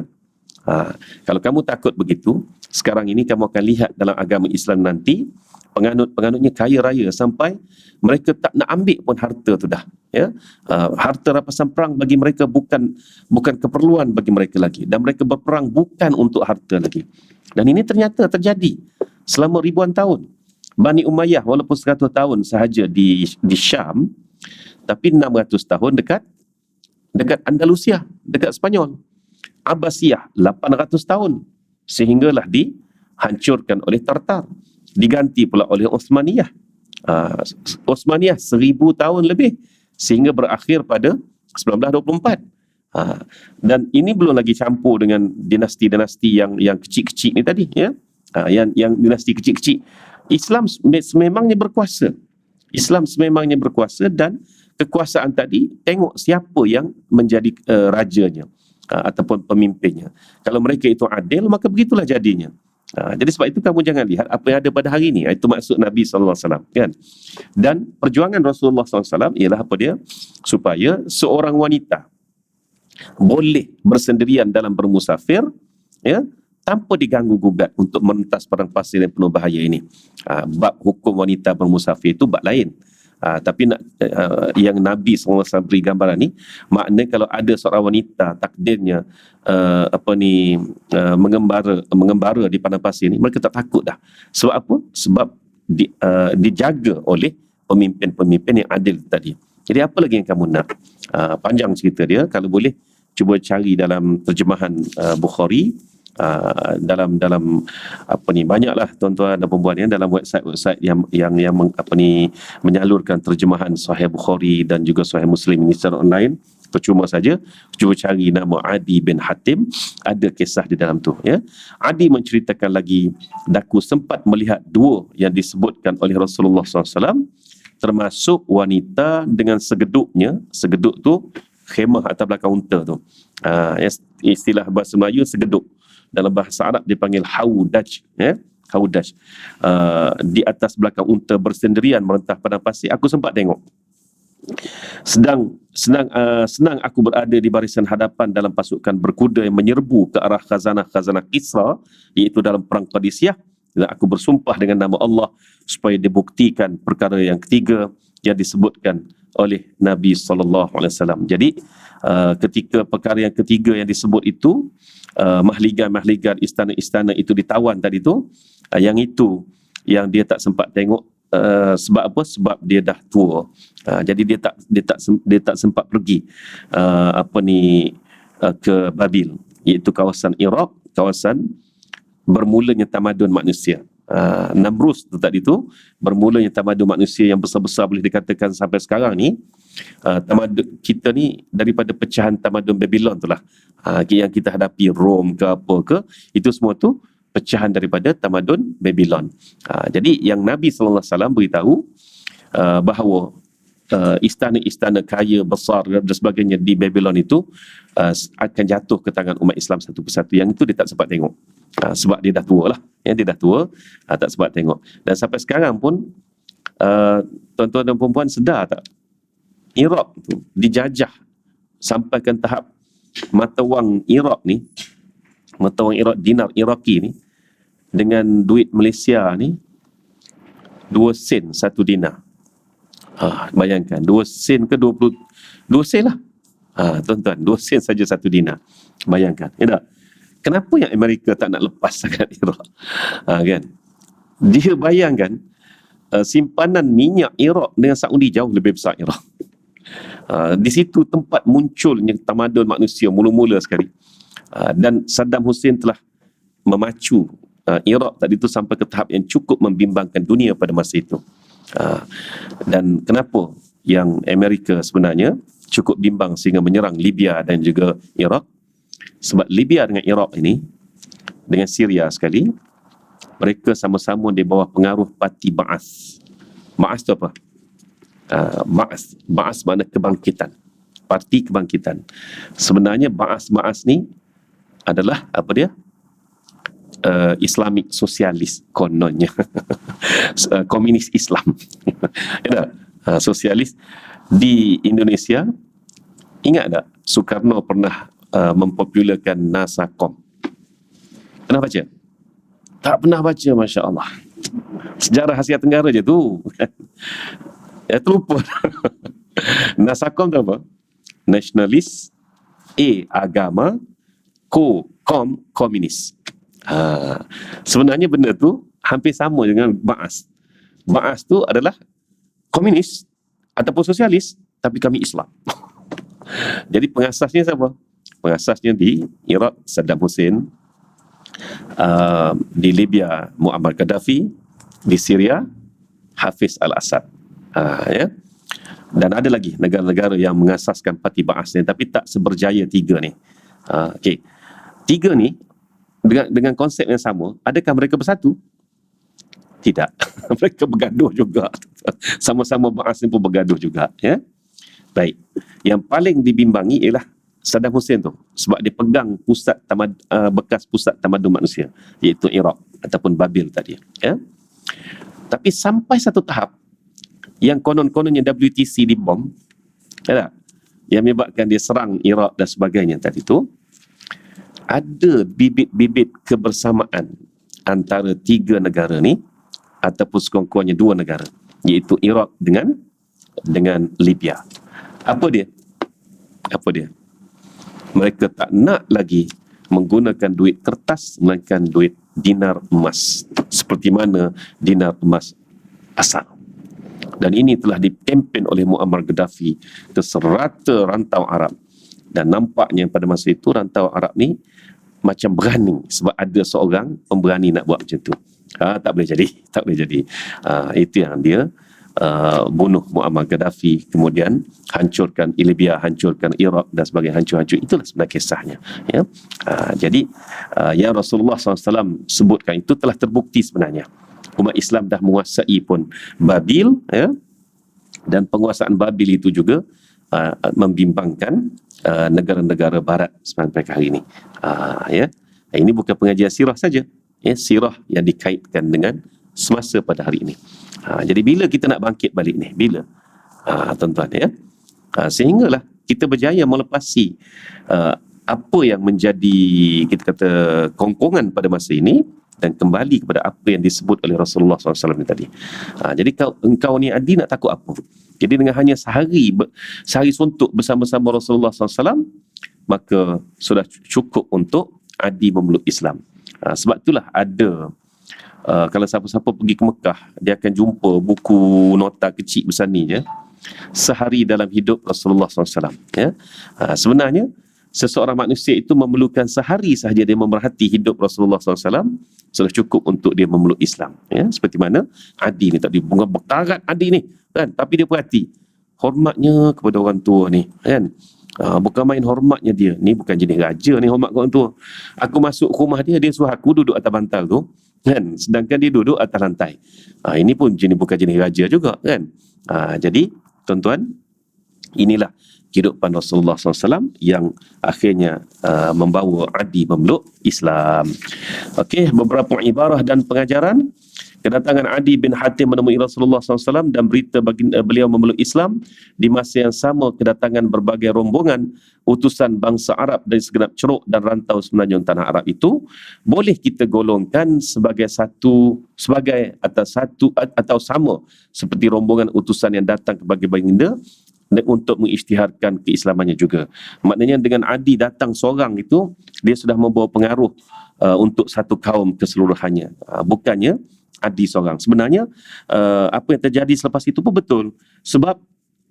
Kalau kamu takut begitu, sekarang ini kamu akan lihat dalam agama Islam nanti penganut-penganutnya kaya raya sampai mereka tak nak ambil pun harta tu dah, ya. Harta rampasan perang bagi mereka bukan keperluan bagi mereka lagi, dan mereka berperang bukan untuk harta lagi. Dan ini ternyata terjadi selama ribuan tahun. Bani Umayyah walaupun 100 tahun sahaja di Syam, tapi 600 tahun dekat Andalusia, dekat Spanyol. Abbasiyah 800 tahun sehinggalah dihancurkan oleh Tartar, diganti pula oleh Osmaniyah. Osmaniyah 1000 tahun lebih sehingga berakhir pada 1924. Dan ini belum lagi campur dengan dinasti-dinasti yang kecil-kecil ni tadi, ya. Yang dinasti kecil-kecil. Islam sememangnya berkuasa. Dan kekuasaan tadi tengok siapa yang menjadi rajanya ataupun pemimpinnya. Kalau mereka itu adil, maka begitulah jadinya. Jadi sebab itu kamu jangan lihat apa yang ada pada hari ini. Itu maksud Nabi SAW, kan? Dan perjuangan Rasulullah SAW ialah apa dia? Supaya seorang wanita boleh bersendirian dalam bermusafir, ya, tanpa diganggu gugat untuk merentas padang pasir yang penuh bahaya ini. Bab hukum wanita bermusafir itu bab lain. Tapi yang Nabi SAW beri gambaran ni, makna kalau ada seorang wanita takdirnya mengembara di padang pasir ni, mereka tak takut dah. Sebab apa? Sebab dijaga oleh pemimpin-pemimpin yang adil tadi. Jadi apa lagi yang kamu nak? Panjang cerita dia, kalau boleh cuba cari dalam terjemahan Bukhari. Dalam banyaklah tuan-tuan dan puan-puan, ya, dalam website yang menyalurkan terjemahan Sahih Bukhari dan juga Sahih Muslim ini secara online. Percuma saja, cuba cari nama Adi bin Hatim, ada kisah di dalam tu, ya. Adi menceritakan lagi, daku sempat melihat dua yang disebutkan oleh Rasulullah SAW, termasuk wanita dengan segeduknya. Segeduk tu khemah atas belakang unta tu. Istilah bahasa Melayu segeduk. Dalam bahasa Arab dipanggil haudaj, ya, haudaj. Di atas belakang unta bersendirian merentah padang pasir. Aku sempat tengok. Senang aku berada di barisan hadapan dalam pasukan berkuda yang menyerbu ke arah khazanah Kisra, iaitu dalam perang Qadisiyah. Dan aku bersumpah dengan nama Allah supaya dibuktikan perkara yang ketiga yang disebutkan oleh Nabi SAW. Jadi ketika perkara yang ketiga yang disebut itu, mahligan-mahligan istana-istana itu ditawan tadi tu, yang itu yang dia tak sempat tengok Sebab apa? Sebab dia dah tua. Jadi dia tak sempat pergi ke Babil, iaitu kawasan Iraq, kawasan bermulanya tamadun manusia. Namrus tu tadi tu, bermulanya tamadun manusia yang besar-besar boleh dikatakan sampai sekarang ni. Tamadun kita ni daripada pecahan tamadun Babylon tu lah, yang kita hadapi, Rom ke apa ke, itu semua tu pecahan daripada tamadun Babylon. Jadi yang Nabi SAW beritahu bahawa istana-istana kaya besar dan sebagainya di Babylon itu akan jatuh ke tangan umat Islam satu persatu. Yang itu dia tak sempat tengok, sebab dia dah tua lah, dia dah tua, tak sempat tengok. Dan sampai sekarang pun tuan-tuan dan perempuan sedar tak, Iraq tu dijajah sampai ke tahap mata wang Iraq ni, mata wang Iraq, dinar Iraqi ni, dengan duit Malaysia ni 2 sen 1 dinar. Bayangkan 2 sen ke 2 sen lah, tuan-tuan, 2 sen saja 1 dinar. Bayangkan, ya tak? Kenapa yang Amerika tak nak lepas sangat Iraq? Kan? Dia bayangkan simpanan minyak Iraq dengan Saudi jauh lebih besar Iraq. Di situ tempat munculnya tamadun manusia mula-mula sekali. Dan Saddam Hussein telah memacu Iraq tadi itu sampai ke tahap yang cukup membimbangkan dunia pada masa itu. Dan kenapa yang Amerika sebenarnya cukup bimbang sehingga menyerang Libya dan juga Iraq? Sebab Libya dengan Iraq ini, dengan Syria sekali, mereka sama-sama di bawah pengaruh parti Ba'ath. Ba'ath itu apa? Ba'ath makna kebangkitan, parti kebangkitan. Sebenarnya Ba'ath ni adalah apa dia? Islamic sosialis kononnya. Komunis Islam. Sosialis di Indonesia. Ingat tak Soekarno pernah mempopularkan Nasakom? Pernah baca? Tak pernah baca, Masya Allah. Sejarah Asia Tenggara je tu. Terlupa. Nasakom tu apa? Nasionalis, agama, komunis. Sebenarnya benda tu hampir sama dengan Ba'ath. Ba'ath tu adalah komunis ataupun sosialis, tapi kami Islam. Jadi pengasasnya siapa? Pengasasnya di Iraq Saddam Hussein, di Libya Muammar Gaddafi, di Syria Hafiz al-Assad. Ya. Dan ada lagi negara-negara yang mengasaskan parti Ba'ath ni, tapi tak seberjaya 3 ni. Okey. 3 ni dengan konsep yang sama, adakah mereka bersatu? Tidak. Mereka bergaduh juga. Sama-sama Ba'ath ni pun bergaduh juga. Ya? Baik. Yang paling dibimbangi ialah Saddam Hussein tu, sebab dia pegang bekas pusat tamadun manusia, iaitu Iraq ataupun Babil tadi. Ya? Tapi sampai satu tahap yang konon-kononnya WTC dibom, ya tak? Yang menyebabkan dia serang Iraq dan sebagainya tadi tu, ada bibit-bibit kebersamaan antara 3 negara ni, ataupun sekurang-kurangnya 2 negara, iaitu Iraq dengan Libya. Apa dia? Mereka tak nak lagi menggunakan duit kertas, melainkan duit dinar emas, seperti mana dinar emas asal. Dan ini telah dikempen oleh Muammar Gaddafi ke serata rantau Arab. Dan nampaknya pada masa itu rantau Arab ni macam berani, sebab ada seorang pemberani nak buat macam tu. Tak boleh jadi. Itu yang dia bunuh Muammar Gaddafi, kemudian hancurkan Libya, hancurkan Iraq dan sebagainya, hancur-hancur. Itulah sebenarnya kisahnya. Ya. Jadi yang Rasulullah SAW sebutkan itu telah terbukti sebenarnya. Umat Islam dah menguasai pun Babil, ya, dan penguasaan Babil itu juga membimbangkan negara-negara barat sampai hari ini. Ya. Ini bukan pengajian sirah saja, ya, sirah yang dikaitkan dengan semasa pada hari ini. Jadi bila kita nak bangkit balik ni? Bila? Tuan-tuan, ya. Sehinggalah kita berjaya melepasi apa yang menjadi, kita kata, kongkongan pada masa ini, dan kembali kepada apa yang disebut oleh Rasulullah SAW ni tadi. Jadi engkau ni Adi nak takut apa? Jadi dengan hanya sehari suntuk bersama-sama Rasulullah SAW, maka sudah cukup untuk Adi memeluk Islam. Sebab itulah ada Kalau siapa-siapa pergi ke Mekah, dia akan jumpa buku nota kecil besar ni je, sehari dalam hidup Rasulullah SAW. Ya. Sebenarnya seseorang manusia itu memerlukan sehari sahaja dia memerhati hidup Rasulullah SAW, sudah cukup untuk dia memeluk Islam. Ya. Seperti mana Adi ni tadi, bunga berkarat Adi ni kan, tapi dia perhati hormatnya kepada orang tua ni kan. Bukan main hormatnya dia. Ni bukan jenis raja ni hormat orang tua. Aku masuk rumah dia, dia suruh aku duduk atas bantal tu kan, sedangkan dia duduk atas lantai. Ini pun bukan jenis raja juga kan. Jadi tuan-tuan, inilah kehidupan Rasulullah SAW yang akhirnya membawa Adi memeluk Islam. Okey, beberapa ibarah dan pengajaran. Kedatangan Adi bin Hatim menemui Rasulullah SAW dan berita beliau memeluk Islam. Di masa yang sama, kedatangan berbagai rombongan utusan bangsa Arab dari segenap ceruk dan rantau semenanjung tanah Arab itu boleh kita golongkan sebagai satu atau sama seperti rombongan utusan yang datang kepada baginda untuk mengisytiharkan keislamannya juga. Maknanya dengan Adi datang seorang itu, dia sudah membawa pengaruh untuk satu kaum keseluruhannya. Bukannya Adi seorang. Sebenarnya apa yang terjadi selepas itu pun betul. Sebab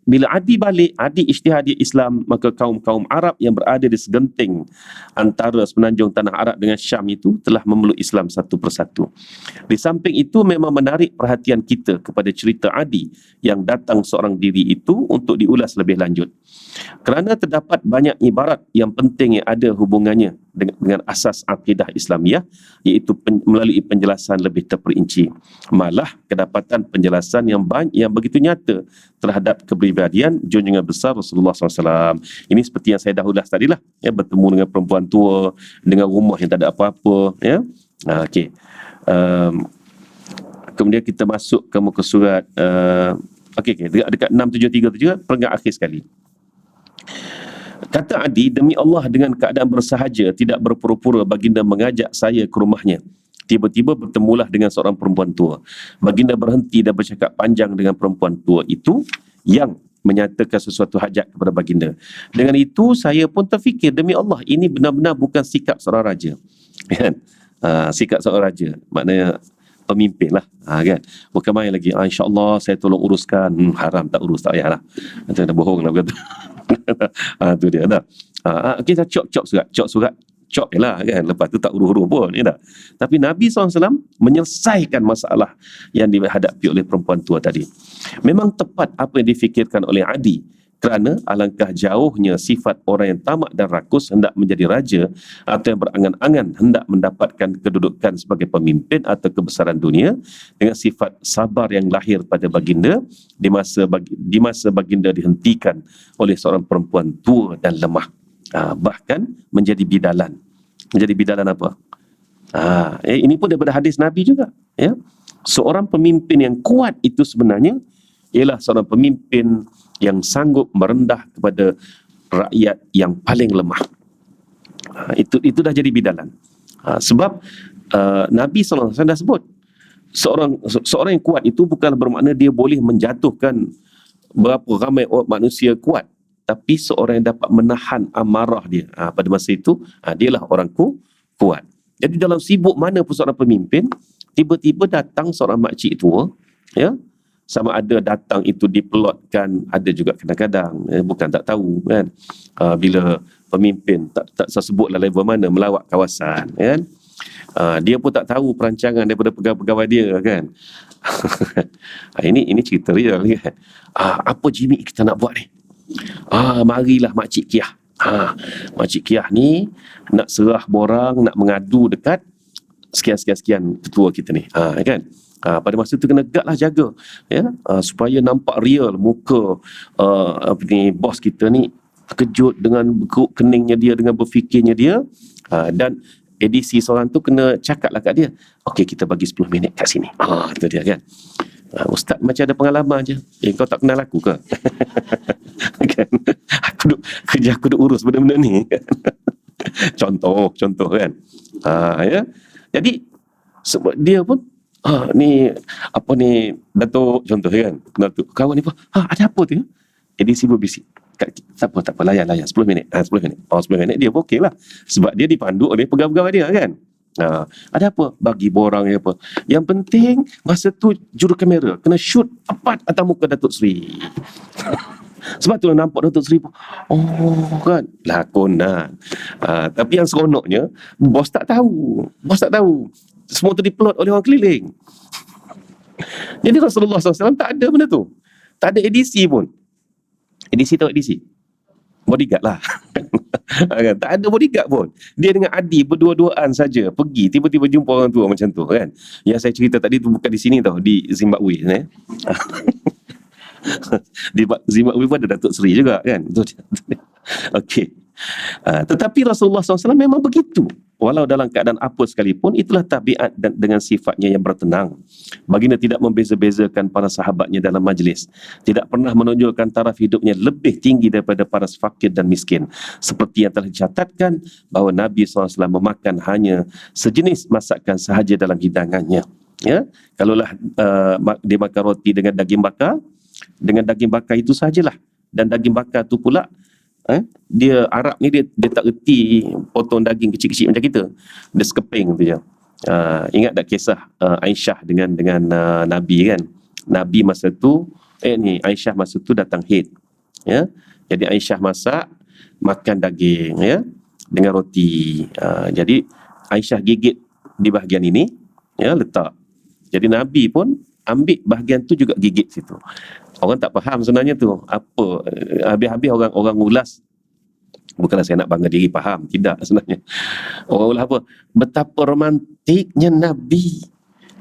bila Adi balik, Adi isytihar dia Islam, maka kaum-kaum Arab yang berada di segenting antara semenanjung tanah Arab dengan Syam itu telah memeluk Islam satu persatu. Di samping itu memang menarik perhatian kita kepada cerita Adi yang datang seorang diri itu untuk diulas lebih lanjut. Kerana terdapat banyak ibarat yang penting yang ada hubungannya dengan asas akidah Islamiyah, iaitu melalui penjelasan lebih terperinci. Malah kedapatan penjelasan yang begitu nyata terhadap kepribadian junjungan besar Rasulullah SAW. Ini seperti yang saya dah ulas tadilah, ya, bertemu dengan perempuan tua, dengan rumah yang tak ada apa-apa, ya. Okey. Kemudian kita masuk ke muka surat dekat 673 tu juga, perenggan akhir sekali. Kata Adi, demi Allah dengan keadaan bersahaja, tidak berpura-pura, baginda mengajak saya ke rumahnya. Tiba-tiba bertemulah dengan seorang perempuan tua. Baginda berhenti dan bercakap panjang dengan perempuan tua itu yang menyatakan sesuatu hajat kepada baginda. Dengan itu saya pun terfikir, demi Allah, ini benar-benar bukan sikap seorang raja. Kan? Sikap seorang raja, maknanya pemimpin lah, kan? Bukan main lagi, insyaAllah saya tolong uruskan. Haram, tak urus, tak payahlah. Nanti dah bohong lah berkata. Tu dia dah. Kita cop surat je lah kan, lepas tu tak huruf-huruf pun, ya tak? Tapi Nabi SAW menyelesaikan masalah yang dihadapi oleh perempuan tua tadi. Memang tepat apa yang difikirkan oleh Adi, kerana alangkah jauhnya sifat orang yang tamak dan rakus hendak menjadi raja atau yang berangan-angan hendak mendapatkan kedudukan sebagai pemimpin atau kebesaran dunia, dengan sifat sabar yang lahir pada baginda di masa baginda dihentikan oleh seorang perempuan tua dan lemah, bahkan menjadi bidalan. Menjadi bidalan apa? Ini pun daripada hadis Nabi juga, ya. Seorang pemimpin yang kuat itu sebenarnya ialah seorang pemimpin yang sanggup merendah kepada rakyat yang paling lemah. Itu dah jadi bidalan. Sebab Nabi SAW dah sebut, seorang yang kuat itu bukan bermakna dia boleh menjatuhkan berapa ramai manusia kuat, tapi seorang yang dapat menahan amarah dia. Pada masa itu, dialah orang kuat. Jadi dalam sibuk mana pun seorang pemimpin, tiba-tiba datang seorang makcik tua, ya, sama ada datang itu dipelotkan, ada juga kadang-kadang bukan tak tahu kan, bila pemimpin tak sebutlah level mana melawat kawasan, kan, dia pun tak tahu perancangan daripada pegawai-pegawai dia kan. Ini cerita real kan. Apa jimik kita nak buat ni? Marilah Makcik Kiah. Makcik Kiah ni nak serah borang, nak mengadu dekat sekian ketua kita ni, kan. Pada masa tu kena gaglah jaga, ya, supaya nampak real muka bos kita ni terkejut dengan berkeruk keningnya dia, dengan berfikirnya dia, dan edisi seorang tu kena cakap lah kat dia, okey kita bagi 10 minit kat sini. Itu dia kan. Ustaz macam ada pengalaman je. Kau tak kenal aku ke? Kan? Aku duk urus benda-benda ni. contoh kan. Ya. Jadi sebab dia pun ni apa ni Datuk, contoh kan, Datuk kawan ni pun ada apa tu, edisi berbisik, tak apa layan 10 minit 10 minit dia pun okey lah, sebab dia dipandu oleh pegawai-pegawai dia kan. Ada apa? Bagi borang ya apa. Yang penting masa tu juru kamera kena shoot tepat atas muka Datuk Seri. Sebab tu nampak Datuk Seri pun, oh kan, lakonan. Tapi yang seronoknya, bos tak tahu. Bos tak tahu. Semua tu diplot oleh orang keliling. Jadi Rasulullah SAW tak ada benda tu. Tak ada edisi pun. Edisi tahu edisi? Bodyguard lah. Kan? Tak ada bodyguard pun. Dia dengan Adi berdua-duaan saja pergi, tiba-tiba jumpa orang tua macam tu kan. Yang saya cerita tadi tu bukan di sini tau, di Zimbabwe di Zimbabwe pun ada Datuk Seri juga kan. Okey. Tetapi Rasulullah SAW memang begitu. Walau dalam keadaan apa sekalipun, itulah tabiat dan dengan sifatnya yang bertenang. Baginda tidak membeza-bezakan para sahabatnya dalam majlis. Tidak pernah menunjukkan taraf hidupnya lebih tinggi daripada para fakir dan miskin. Seperti yang telah dicatatkan bahawa Nabi SAW memakan hanya sejenis masakan sahaja dalam hidangannya. Ya, kalaulah dia makan roti dengan daging bakar itu sahajalah. Dan daging bakar tu pula dia Arab ni dia tak reti potong daging kecil-kecil macam kita. Dia sekeping tu je. Ingat tak kisah Aisyah dengan Nabi kan? Nabi masa tu Aisyah masa tu datang haid. Ya. Jadi Aisyah masak makan daging ya dengan roti. Jadi Aisyah gigit di bahagian ini ya, letak. Jadi Nabi pun ambil bahagian tu juga gigit situ. Orang tak faham sebenarnya tu apa. Habis-habis orang ulas. Bukanlah saya nak bangga diri faham, tidak sebenarnya. Orang ulas apa? Betapa romantiknya Nabi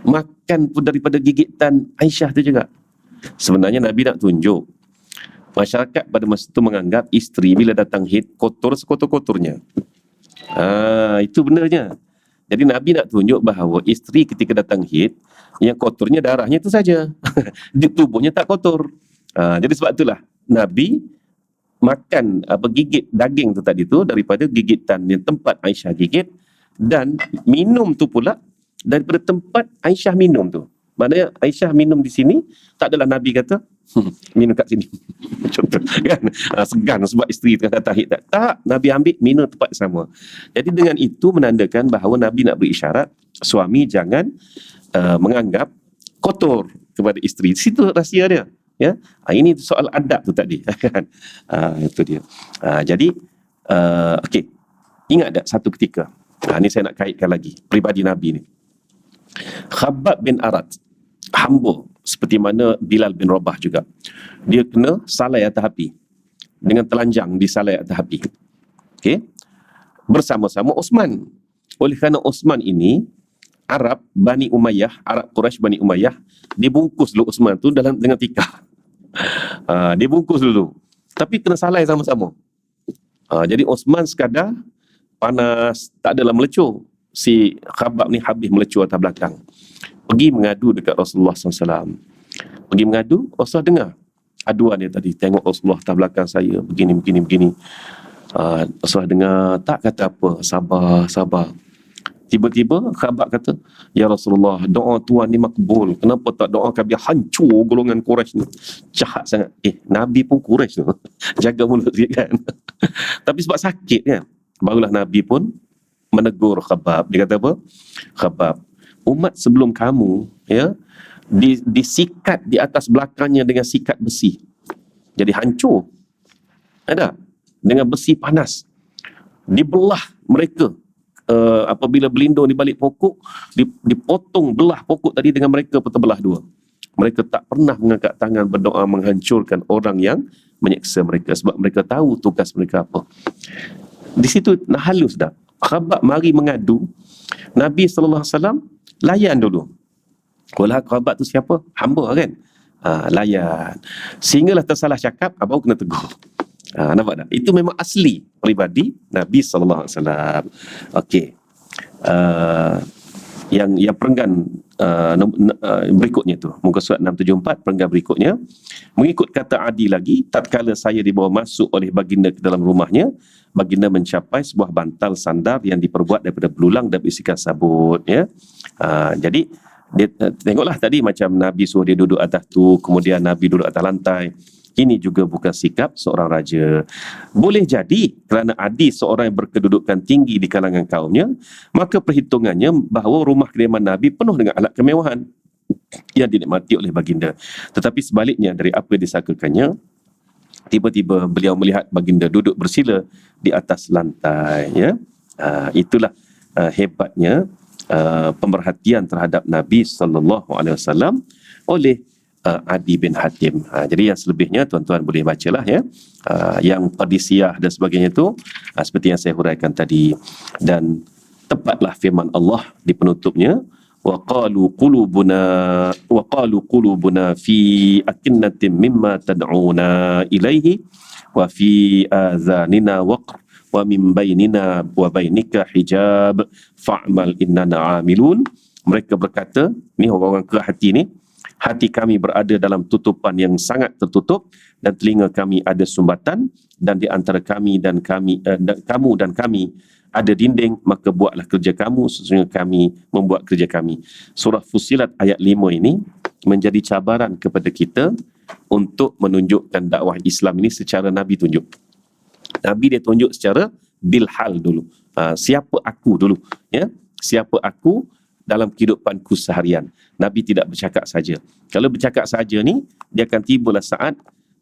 makan pun daripada gigitan Aisyah tu juga. Sebenarnya Nabi nak tunjuk masyarakat pada masa itu menganggap isteri bila datang haid kotor sekotor-kotornya. Itu benarnya. Jadi Nabi nak tunjuk bahawa isteri ketika datang haid, yang kotornya darahnya itu saja. Tubuhnya tak kotor. Jadi sebab itulah Nabi makan gigit daging tu tadi tu daripada gigitan yang tempat Aisyah gigit, dan minum tu pula daripada tempat Aisyah minum tu. Maknanya Aisyah minum di sini, tak adalah Nabi kata minum kat sini. Contoh kan, segan sebab isteri tengah datang haid. Tak, Nabi ambil minum tempat sama. Jadi dengan itu menandakan bahawa Nabi nak beri isyarat suami jangan menganggap kotor kepada isteri. Situ rahsia dia. Ya, ini soal adab tu tadi kan. Itu dia. Jadi okey. Ingat tak satu ketika, ni saya nak kaitkan lagi pribadi Nabi ni. Khabbab bin Arat, hamba seperti mana Bilal bin Rabah juga. Dia kena salai atas api. Dengan telanjang di salai atas api. Okey. Bersama-sama Osman. Oleh kerana Osman ini Arab Bani Umayyah, Arab Quraisy Bani Umayyah, dibungkus dulu Osman tu dengan tikar. Dibungkus dulu. Tapi kena salai sama-sama. Jadi Osman sekadar panas, tak adalah melecur. Si Khabbab ni habis melecur atas belakang. Pergi mengadu dekat Rasulullah SAW. Pergi mengadu, Rasulullah dengar aduan dia tadi. Tengok Rasulullah atas belakang saya, begini. Rasulullah dengar, tak kata apa, sabar. Tiba-tiba Khabbab kata, ya Rasulullah, doa Tuhan ni makbul. Kenapa tak doakan biar hancur golongan Quraisy ni? Jahat sangat. Nabi pun Quraisy tu. Jaga mulut sikit kan. Tapi sebab sakit kan, barulah Nabi pun menegur Khabbab. Dia kata apa? Khabbab, umat sebelum kamu ya disikat di atas belakangnya dengan sikat besi. Jadi hancur. Ada dengan besi panas. Dibelah mereka. Apabila berlindung di balik pokok, dipotong belah pokok tadi dengan mereka terbelah dua. Mereka tak pernah mengangkat tangan berdoa menghancurkan orang yang menyeksa mereka, sebab mereka tahu tugas mereka apa. Di situ nak halus dah. Khabbab mari mengadu, Nabi SAW layan dulu. Walau Khabbab tu siapa? Hamba kan? Layan. Sehinggalah tersalah cakap, baru kena tegur. Nampak tak? Itu memang asli pribadi Nabi SAW. Okey. Yang perenggan berikutnya tu, muka surat 674, perenggan berikutnya, mengikut kata Adi lagi, tatkala saya dibawa masuk oleh baginda ke dalam rumahnya, baginda mencapai sebuah bantal sandar yang diperbuat daripada belulang dan bisikan sabut ya. Jadi dia tengoklah tadi macam Nabi suruh dia duduk atas tu, kemudian Nabi duduk atas lantai. Ini juga bukan sikap seorang raja. Boleh jadi kerana Adi seorang yang berkedudukan tinggi di kalangan kaumnya, maka perhitungannya bahawa rumah kediaman Nabi penuh dengan alat kemewahan yang dinikmati oleh baginda. Tetapi sebaliknya dari apa yang disangkakannya, tiba-tiba beliau melihat baginda duduk bersila di atas lantai. Ya, itulah hebatnya pemerhatian terhadap Nabi sallallahu alaihi wasallam oleh Adi bin Hatim. Jadi yang selebihnya tuan-tuan boleh bacalah ya. Yang Qadisiyah dan sebagainya itu seperti yang saya huraikan tadi, dan tepatlah firman Allah di penutupnya, وقالوا قلوبنا في أكنة مما تدعونا إليه وفي آذاننا وقر ومن بيننا وبينك حجاب فاعمل إننا عاملون. Mereka berkata, ni orang-orang ke hati ni, hati kami berada dalam tutupan yang sangat tertutup dan telinga kami ada sumbatan, dan di antara kami dan kamu dan kami ada dinding, maka buatlah kerja kamu, sesungguhnya kami membuat kerja kami. Surah Fussilat ayat 5 ini menjadi cabaran kepada kita untuk menunjukkan dakwah Islam ini secara Nabi tunjuk. Nabi dia tunjuk secara bilhal dulu. Siapa aku dulu, ya? Siapa aku dalam kehidupanku seharian. Nabi tidak bercakap saja. Kalau bercakap saja ni, dia akan tibalah saat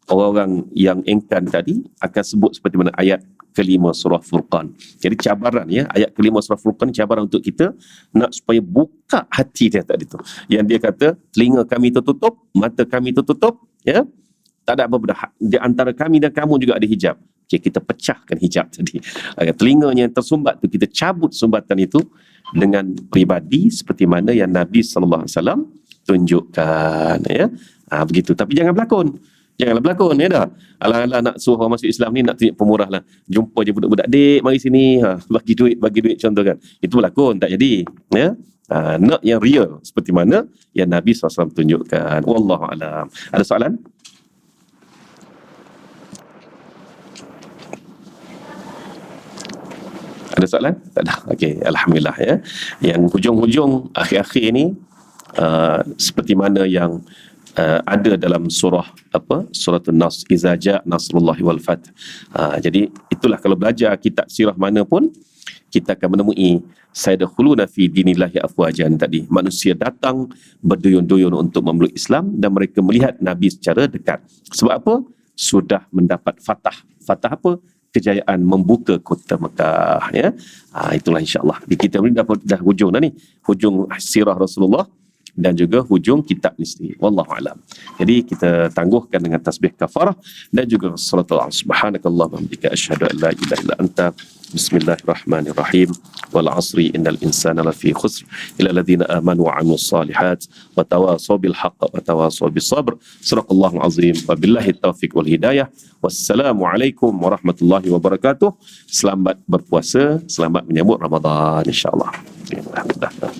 orang-orang yang engkan tadi akan sebut seperti mana ayat kelima surah Furqan. Jadi cabaran ya, ayat kelima surah Furqan cabaran untuk kita nak supaya buka hati dia tadi tu. Yang dia kata telinga kami tertutup, mata kami tertutup, ya. Tak ada apa benda. Di antara kami dan kamu juga ada hijab. Okay, kita pecahkan hijab tadi. Telinganya yang tersumbat tu kita cabut sumbatan itu dengan pribadi seperti mana yang Nabi sallallahu alaihi wasallam tunjukkan, ya. Begitu. Tapi jangan berlakon. Janganlah berlakon, ya dah. Alah-alah nak suruh orang masuk Islam ni nak tunjuk pemurah lah. Jumpa je budak-budak, dek mari sini, bagi duit contoh kan. Itu berlakon, tak jadi. Ya. Nak yang real seperti mana yang Nabi SAW tunjukkan. Wallahualam. Ada soalan? Ada soalan? Tak ada. Okey, alhamdulillah ya. Yang hujung-hujung akhir-akhir ni seperti mana yang ada dalam surah surah An-Nas, iza ja nasrullahi wal fath. Jadi itulah kalau belajar kitab sirah mana pun kita akan menemui sayadkhuluna fi dinillahi afwajan tadi. Manusia datang berduyun-duyun untuk memeluk Islam dan mereka melihat Nabi secara dekat. Sebab apa? Sudah mendapat fatah. Fatah apa? Kejayaan membuka kota Mekah, ya. Itulah insya-Allah. Di kita ni dah hujung dah ni. Hujung sirah Rasulullah dan juga hujung kitab ni sendiri. Wallahu alam. Jadi kita tangguhkan dengan tasbih kafarah dan juga salatul subhanakallahumma wa bihamdika asyhadu an la ilaha illa anta bismillahirrahmanirrahim wal 'asri innal insana lafi khusr illa alladziina amanu wa 'amilus shalihat wa tawasaw bil haqq wa tawasaw bis sabr. Sadaqallahul azim wa billahi taufiq wal hidayah. Wassalamu alaikum warahmatullahi wabarakatuh. Selamat berpuasa, selamat menyambut Ramadan insya-Allah. Alhamdulillah.